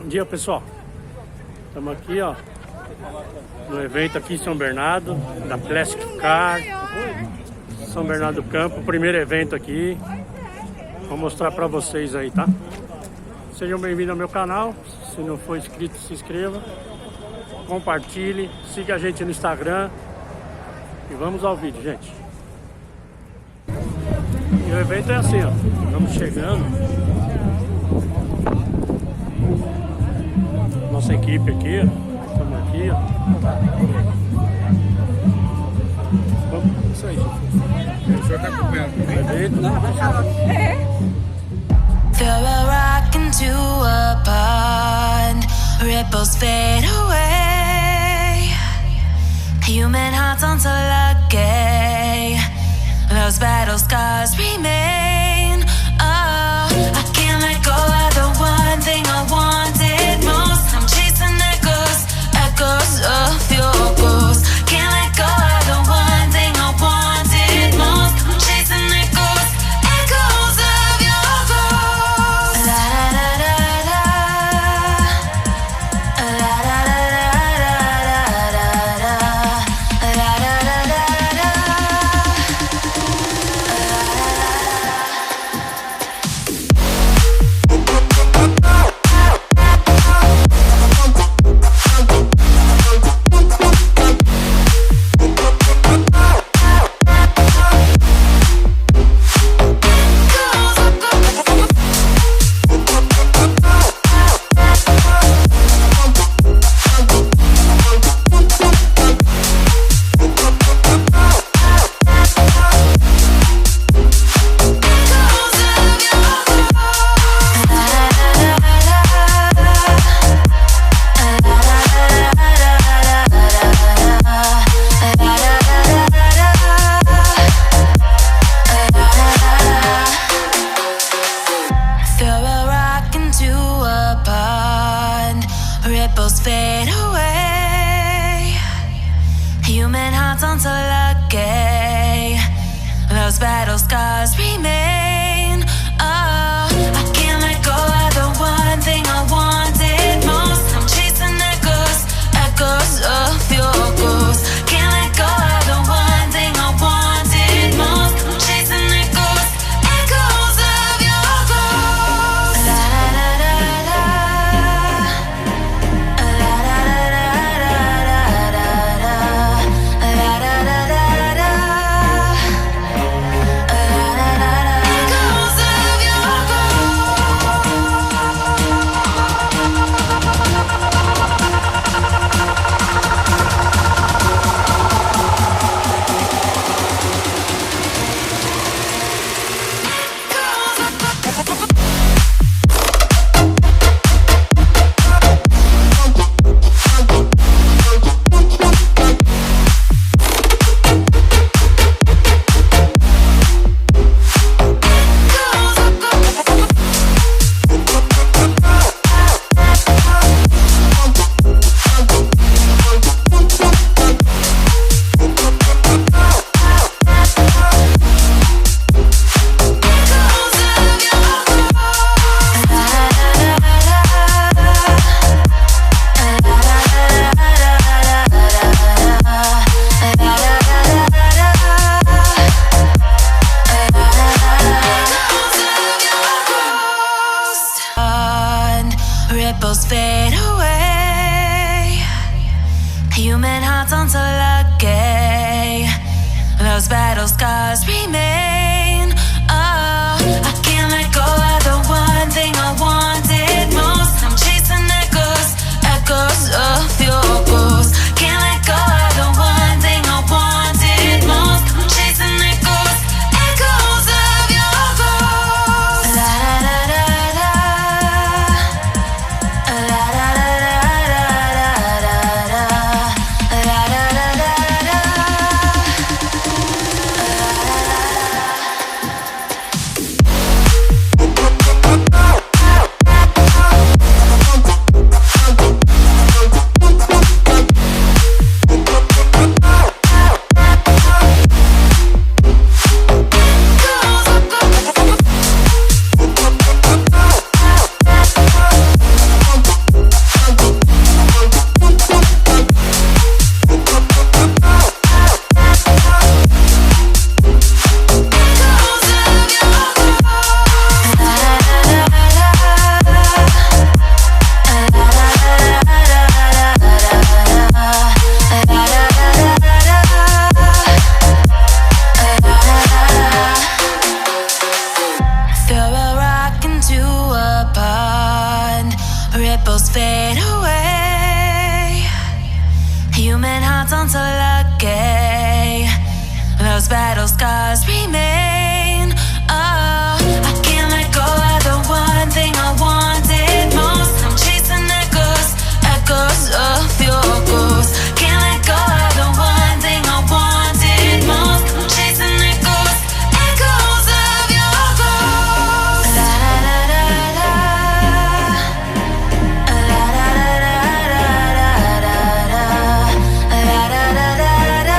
dia, pessoal. Estamos aqui, ó, no evento aqui em São Bernardo, da Plastic Car, São Bernardo do Campo, primeiro evento aqui. Vou mostrar pra vocês aí, tá? Sejam bem-vindos ao meu canal. Se não for inscrito, se inscreva, compartilhe, siga a gente no Instagram e vamos ao vídeo, gente. E o evento é assim, ó, vamos chegando. Nossa equipe aqui, estamos aqui, ó. Vamos, isso aí. O senhor tá acompanhando o evento? Não, Throw a rock into a pond, ripples fade away. Human hearts aren't so lucky, those battle scars remain. Oh, I can't let go of the one thing I wanted most. I'm chasing echoes, echoes of your ghost. Can't let go of the one thing I wanted most. I'm chasing echoes, echoes of your ghost. La da da da da, la da da da da da, la da da da da. Ripples fade away. Human hearts aren't so lucky, those battle scars remain. Oh, I can't let go of the one thing I wanted most. I'm chasing echoes, echoes of your ghost. Can't let go of the one thing I wanted most. I'm chasing echoes, echoes of your ghost. La da da da da. Ripples fade away. Human hearts aren't so lucky, those battle scars remain. Oh, I can't let go of the one thing I wanted most. I'm chasing echoes, echoes of your ghost. Can't let go of the one thing I wanted most. I'm chasing echoes, echoes of your ghost. La da da da da. ripples fade away. Human hearts aren't so lucky. Those battle scars remain. Oh, I can't let go of the one thing I wanted most. I'm chasing echoes, echoes of your ghost. Can't let go of the one thing I wanted most. I'm chasing echoes, echoes of your ghost. La la la la la. La la la la la la la. La la la la la.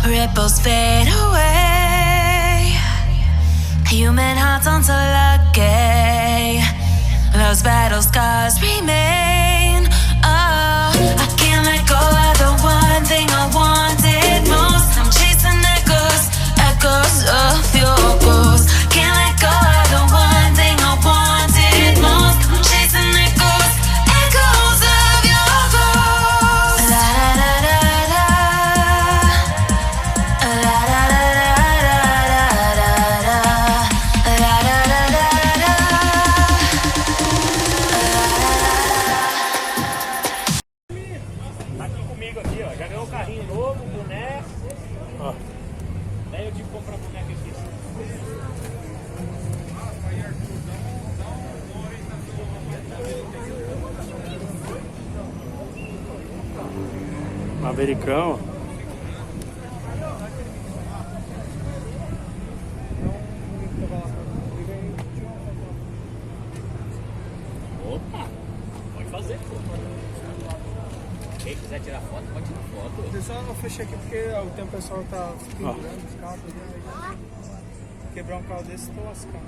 Ripples fade away. Human hearts aren't so lucky. Those battle scars remain. Oh, I can't let go of the one thing I wanted most. I'm chasing echoes, echoes of your ghost. Can't let go of the one thing I wanted most. I'm chasing echoes, echoes of your ghost. La la la la la. La la la la la la la. La la la la la. Tá aqui comigo aqui, ó. Já ganhou um carrinho novo, boneco. Ó. Daí eu tive que comprar boneco aqui. Americão. Opa, pode fazer. Quem quiser tirar foto, pode tirar foto. Eu só não fechei aqui porque o tempo pessoal tá pendurando os carros. Aí, quebrar um carro desse, tô lascando.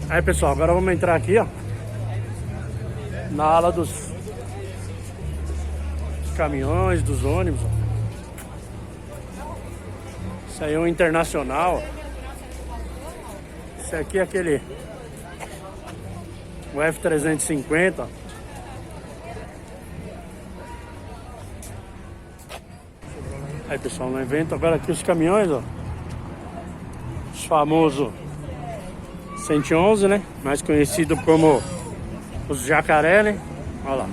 Aí pessoal, agora vamos entrar aqui, ó, na ala dos caminhões, dos ônibus, ó. Isso aí é um internacional. Esse aqui é aquele, o F350. Aí pessoal, no evento agora aqui os caminhões, ó, os famosos 111, né? Mais conhecido como os jacaré, né? Olha lá.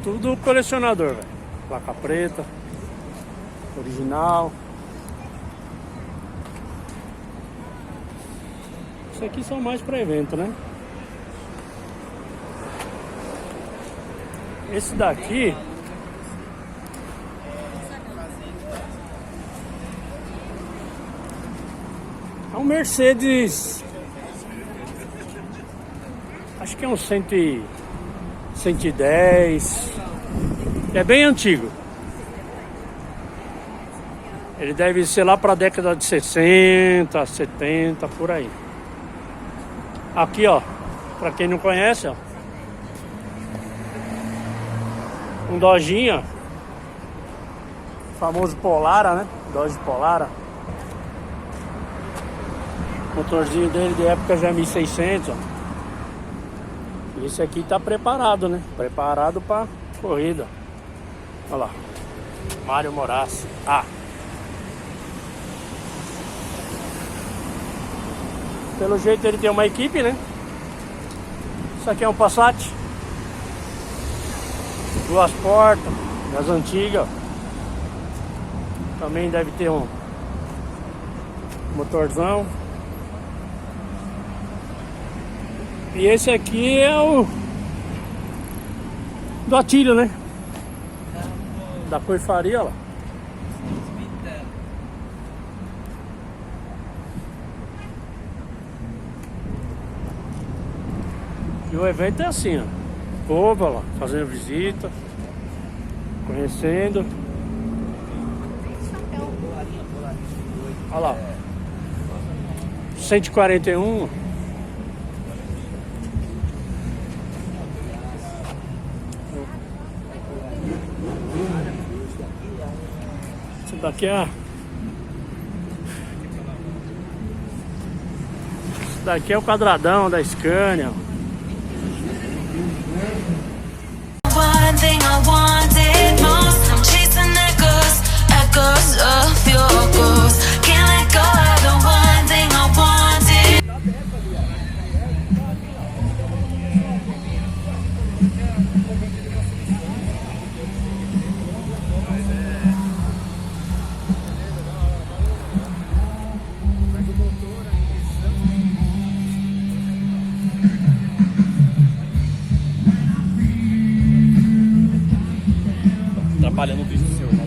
Tudo colecionador, velho. Placa preta, original. Isso aqui são mais para evento, né? Esse daqui é um Mercedes, acho que é um 110, é bem antigo. Ele deve ser lá para a década de 60, 70, por aí. Aqui, ó, para quem não conhece, ó, um Dojinha, famoso Polara, né? Dodge Polara. O motorzinho dele de época já é 1600, ó. Esse aqui tá preparado, né? Preparado para corrida. Olha lá. Mário Moraes. Ah. Pelo jeito ele tem uma equipe, né? Isso aqui é um Passat. 2 portas, das antigas. Também deve ter um motorzão. E esse aqui é o do Atílio, né? Da coifaria, ó. E o evento é assim, ó. O povo, ó lá, fazendo visita, conhecendo. Olha lá. 141. Esse daqui é... Esse daqui é o quadradão da Scania. One thing I wanted most, I'm chasing echoes, echoes of your ghost. Can't let go of the one thing I wanted. Trabalhando no vídeo seu, né?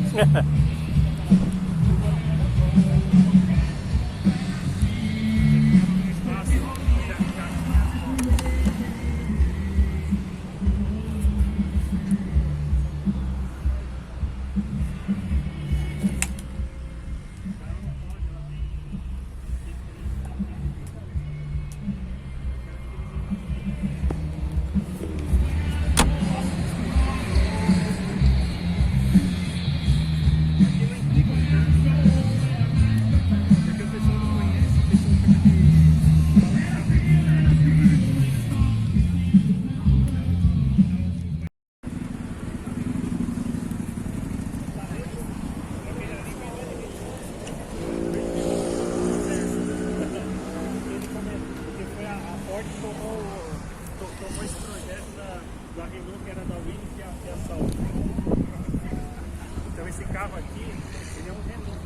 Tomou esse projeto da Renault, que era da Williams, que é a Saúl. Então esse carro aqui, ele é um Renault.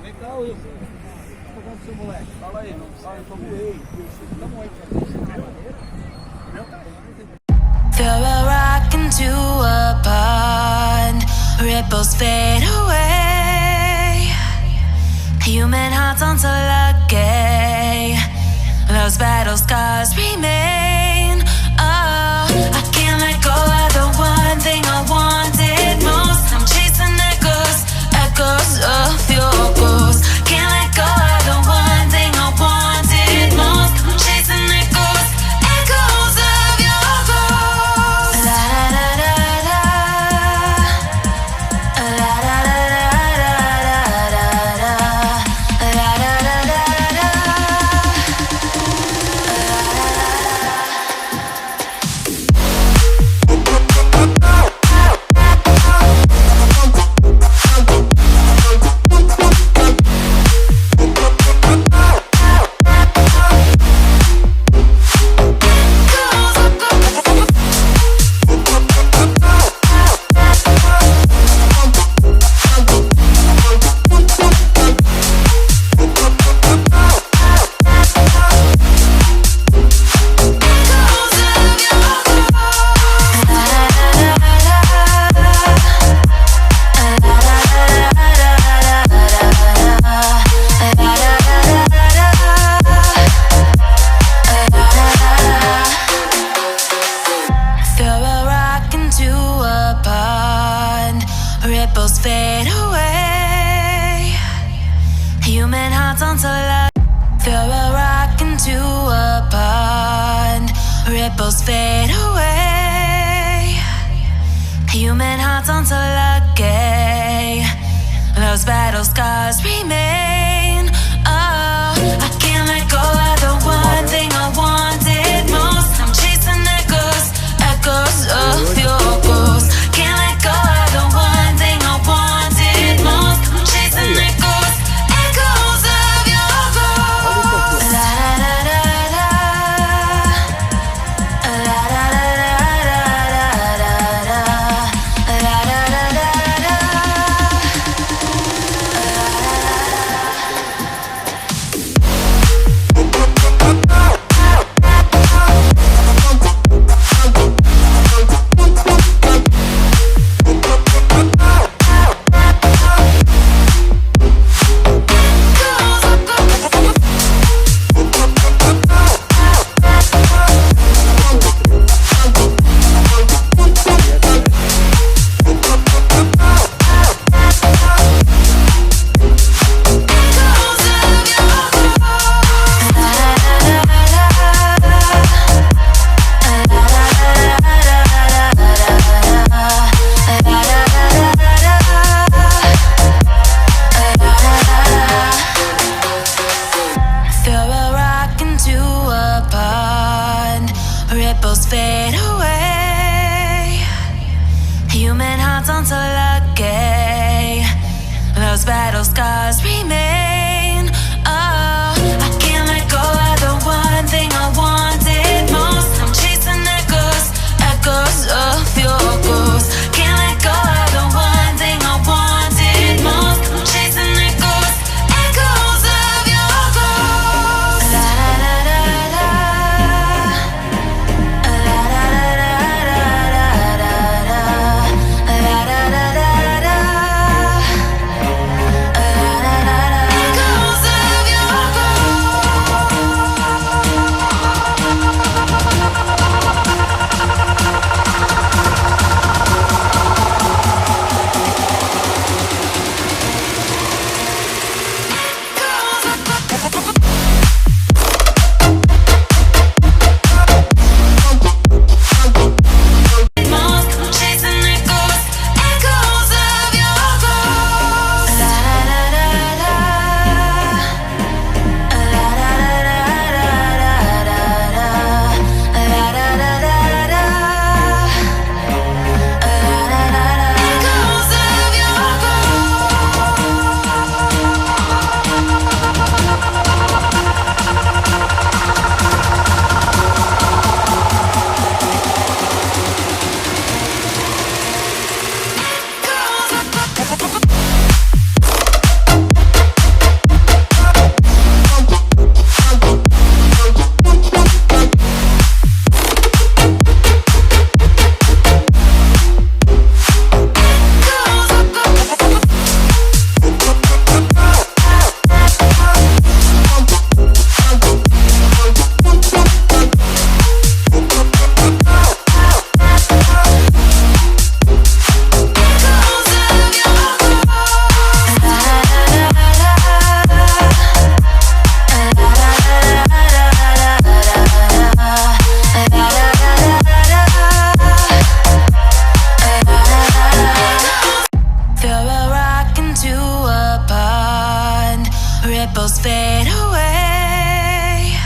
Vem cá, Wilson. O que aconteceu, moleque? Fala aí, não fala, eu tô voei. Throw a rock into a pond, ripples fade away. Human hearts aren't so lucky, those battle scars remain. Oh, I can't let go of the one thing I wanted most. I'm chasing echoes, echoes of your ghost. Can't let go of the one thing I wanted most. I'm chasing echoes, echoes of your ghost. La da da da da, la da da da da, la da da da da. Ripples fade away. Human hearts aren't so lucky. Throw a rock into a pond. Ripples fade away. Human hearts aren't so lucky. Those battle scars remain. Oh, I can't let go of the one thing I wanted most. I'm chasing echoes, echoes of your ghost. Can't let go of the one thing I wanted most. I'm chasing echoes, echoes of your ghost. La da da da da. La da da da da da. La da da da da. Throw a rock into a pond, ripples fade away. Human hearts aren't so lucky. Those battle scars remain. Oh, I can't let go of the one thing I wanted most. I'm chasing echoes, echoes of your ghost. Can't let go of the one thing I wanted most. I'm chasing echoes, echoes of your ghost. La da da da da. La da da da da da. La da da da da. Echoes of your chasing echoes, echoes of your ghost. La da da da da. La da da da da da. La da da da da. Echoes of your Throw a rock into a pond, ripples fade away.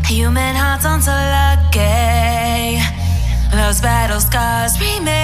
Human hearts aren't so lucky. Those battle scars remain.